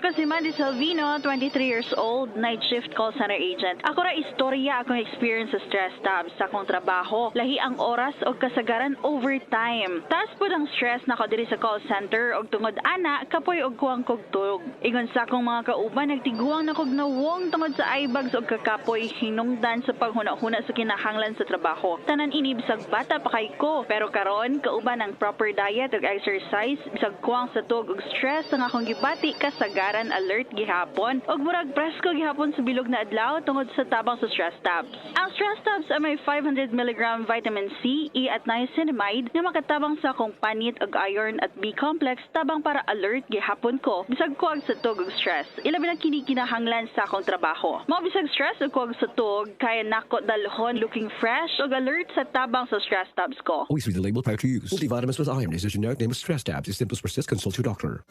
Ako si Mandy Salvino, 23 years old, night shift call center agent. Ako ra istorya akong experience sa stress tab sa akong trabaho. Lahi ang oras o kasagaran overtime. Taas po ng stress na ko diri sa call center og tungod ana kapoy og kuwang kog tulog. Ingon sa akong mga kauban nagtiguang na kog nawong tungod sa eyebags og kakapoy hinungdan sa paghuna-huna sa kinahanglan sa trabaho. Tanan ini bisag bata pa kay ko, pero karon kauban ang proper diet ug exercise bisag kuwang sa tug ug stress ang akong gibati kasagaran alert gihapon ug murag presko gihapon sa bilog na adlaw tungod sa tabang sa stress tabs. Ang stress tabs ay may 500 mg vitamin C, E at niacinamide na makatabang sa akong panit ug iron at B complex tabang para alert gihapon ko bisag kuwag sa tug ug stress. Ilabi na kini kinahanglan sa akong trabaho. Mao bisag stress ug kuwag sa tug kaya nako dalhon looking fresh ug alert sa tabang sa stress tabs ko. Always read the label prior to use. Multivitamins with iron is a generic name of stress tabs. If symptoms persist, consult your doctor.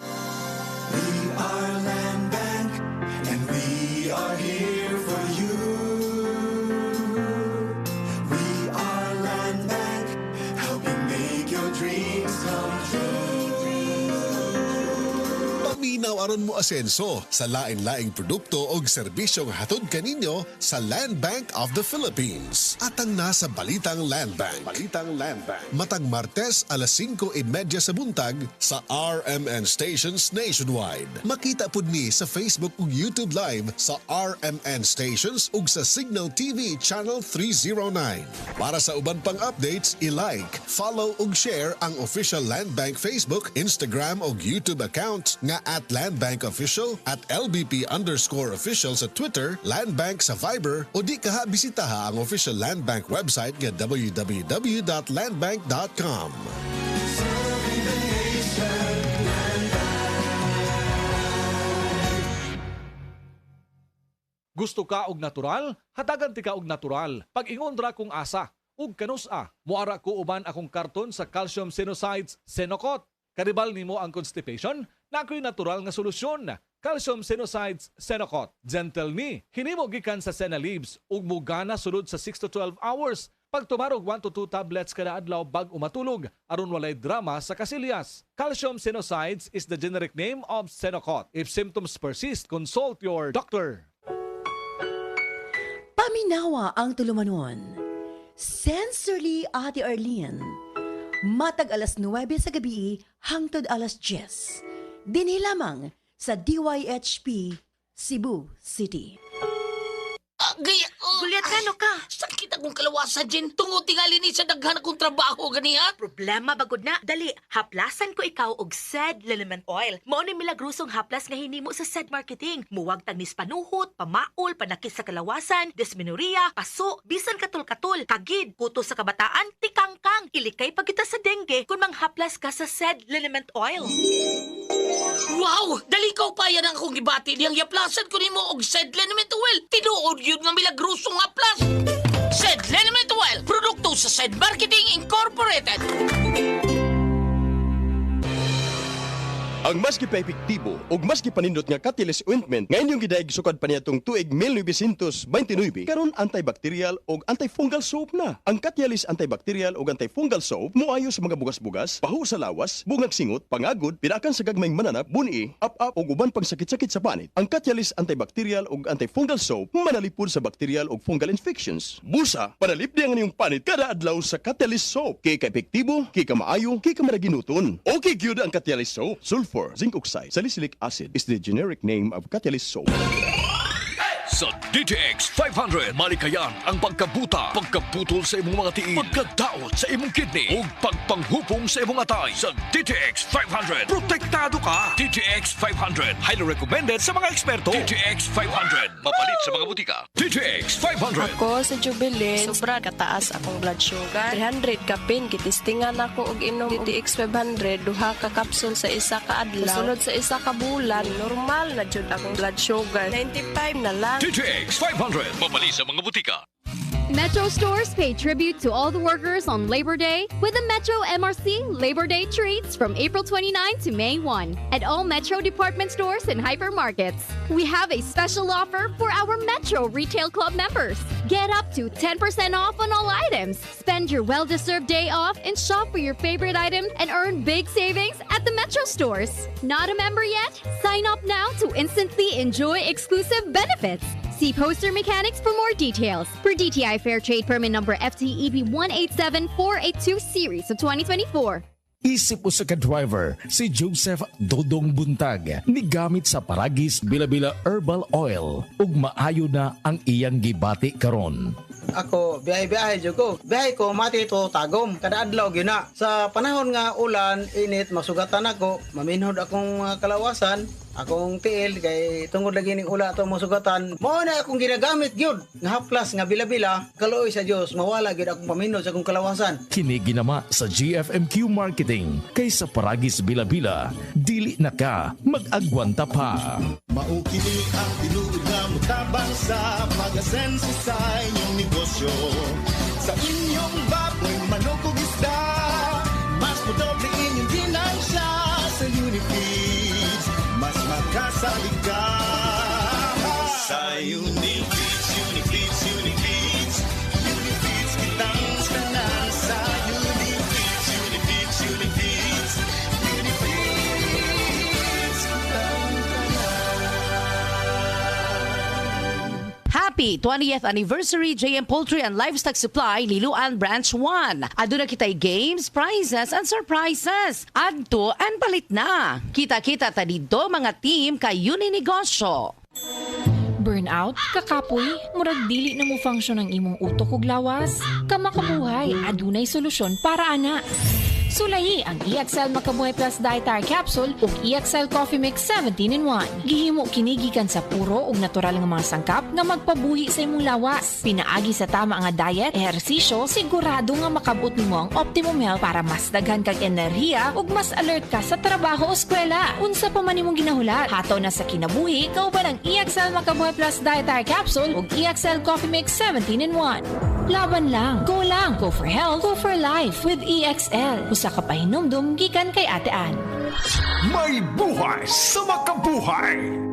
We are Land Bank, and we are here for you. We are Land Bank, helping make your dreams come true. Paminaw aron mo asenso sa lain-laing produkto o serbisyong hatod kaninyo sa Land Bank of the Philippines. Atang nasa Balitang Land Bank. Matag Martes alas 5:30 sa buntag sa RMN Stations Nationwide. Makita pud ni sa Facebook ug YouTube Live sa RMN Stations ug sa Signal TV Channel 309. Para sa uban pang updates, i-like, follow ug share ang official Land Bank Facebook, Instagram ug YouTube account nga @LandBankOfficial, @LBP_official sa Twitter, Land Bank sa Viber o di kaha bisitaha ang official Land Bank website nga www.landbank.com. Gusto ka og natural? Hatagan ti ka og natural. Pag-ingon ra kung asa ug kanusa, muara ko uban akong karton sa calcium sinusides Senocot. Karibal nimo ang constipation? Nakoy natural nga solusyon. Calcium sinusides Senocot. Gentle ni. Hinimo gikan sa senna leaves ug mugana sulod sa 6 to 12 hours. Pag tumarog 1 to 2 tablets kada adlaw bag umatulog aron walay drama sa kasilyas. Calcium sinusides is the generic name of Senocot. If symptoms persist, consult your doctor. Paminawa ang tulumanon. Sensorily Ate Arlene. Matag alas 9 sa gabi hangtod alas 10. Dinhi lamang sa DYHP Cebu City. Gulyat ka, no ka? Sakit akong kalawasan, Jen. Tungod tingali ni sa daghan akong trabaho, ganiha. Problema bagod na. Dali, haplasan ko ikaw og SED Liniment Oil. Mao ni milagrosong haplas nga hinimo sa SED Marketing. Muwag tagnis panuhot, pamaol, panakis sa kalawasan, dysmenorrhea, paso, bisan katul-katul, kagid, kuto sa kabataan, tikangkang. Ilikay pagkita sa dengue kung manghaplas ka sa SED Liniment Oil. Wow! Dali ko pa yan ang akong gibati. Diyang yaplasan ko nimo og SED Liniment Oil. Tinuod yun nga milagrosong haplas. SED Liniment Oil. Produkto sa SED Marketing Incorporated. Ang mas gipaepektibo ug mas gipanindot nga Catalyst ointment ngayon yung gidaig sukad pa niyatong tuig 1929 karon antibacterial ug antifungal soap na. Ang Catalyst antibacterial ug antifungal soap moayo sa mga bugas-bugas, pahu sa lawas, bungag singot, pangagod, pinakan sa gagmayng mananap, buni, up-up ug uban pang sakit-sakit sa panit. Ang Catalyst antibacterial ug antifungal soap manalipod sa bacterial ug fungal infections. Busa, panalip di ang inyong panit kada adlaw sa Catalyst soap. Kay ka-epektibo, kay ka maayo, kay ka maraginuton. Okay gyud ang Catalyst soap. Sulfur, zinc oxide, salicylic acid is the generic name of Catalyst soap. Sa DTX 500, malikayan ang pagkabuta, pagkaputol sa imong mga tiil, pagkadaot sa imong kidney, ug pagpanghupong sa imong atay. Sa DTX 500, protektado ka. DTX 500, highly recommended sa mga eksperto. DTX 500, mapalit sa mga butika. DTX 500. Ako sa Jubilee, sobra kataas akong blood sugar. 300 kapin, kitistingan ako og inom DTX 500, duha ka kapsul sa isa ka adlaw. Sunod sa isa ka bulan, normal na jud akong blood sugar. 95 na lang. DTX 500, mapali sa mga butika. Metro stores pay tribute to all the workers on Labor Day with the Metro MRC Labor Day treats from April 29 to May 1 at all Metro department stores and hypermarkets. We have a special offer for our Metro Retail Club members. Get up to 10% off on all items. Spend your well-deserved day off and shop for your favorite items and earn big savings at the Metro stores. Not a member yet? Sign up now to instantly enjoy exclusive benefits. See Poster Mechanics for more details. Per DTI Fair Trade Permit number FTEB 187482 series of 2024. Isip usa ka driver si Joseph Dodong Buntag ni gamit sa Paragis Bila-Bila Herbal Oil ug maayo na ang iyang gibati karon. Ako, biyahe-biyahe jud ko. Biyahe ko mati to tagom kada adlaw gyud na. Sa panahon nga ulan, init, masugatan ako, maminhod akong kalawasan, akong tiil kay tungod lagi ning ula to masugatan. Mao na akong ginagamit gyud nga haplas nga bila-bila. Kaluoy sa Dios, mawala gyud akong paminhod sa akong kalawasan. Kini ginama sa GFMQ Marketing kay sa Paragis Bila-Bila, dili na ka mag-agwanta pa. Maukini ang tinuod nga mutabang sa pag-asenso sa inyong negosyo. Sa inyong baboy, manok ug isda, mas madoble inyong ginansya sa Unifeeds. Mas makasalig ka sa Unifeeds, Unifeeds, Unifeeds. Unifeeds kitang tanan sa Unifeeds, Unifeeds, Unifeeds. Unifeeds kitang Happy 20th Anniversary JM Poultry and Livestock Supply Liloan Branch 1. Aduna kitay games, prizes, and surprises. Adto and palit na. Kita-kita ta dito mga team kay Uninegosyo. Burnout, kakapoy, murag dili na mo function ang imong utok ug lawas. Kamakabuhay, adunay solusyon para ana. Sulayi ang EXL Makabuhay Plus Dietary Capsule ug EXL Coffee Mix 17-in-1. Gihimo kini gikan sa puro ug natural nga mga sangkap nga magpabuhi sa imong lawas. Pinaagi sa tama nga diet, ehersisyo, sigurado nga makabot nimo ang optimum health para mas daghan kag enerhiya ug mas alert ka sa trabaho o eskwela. Unsa pa man imong ginahulat, hataw na sa kinabuhi, kauban ang EXL Makabuhay Plus Dietary Capsule ug EXL Coffee Mix 17-in-1. Laban lang, go for health, go for life with EXL. Usa ka pahinumdum gikan kay Ate Ann. May buhay sa makabuhay!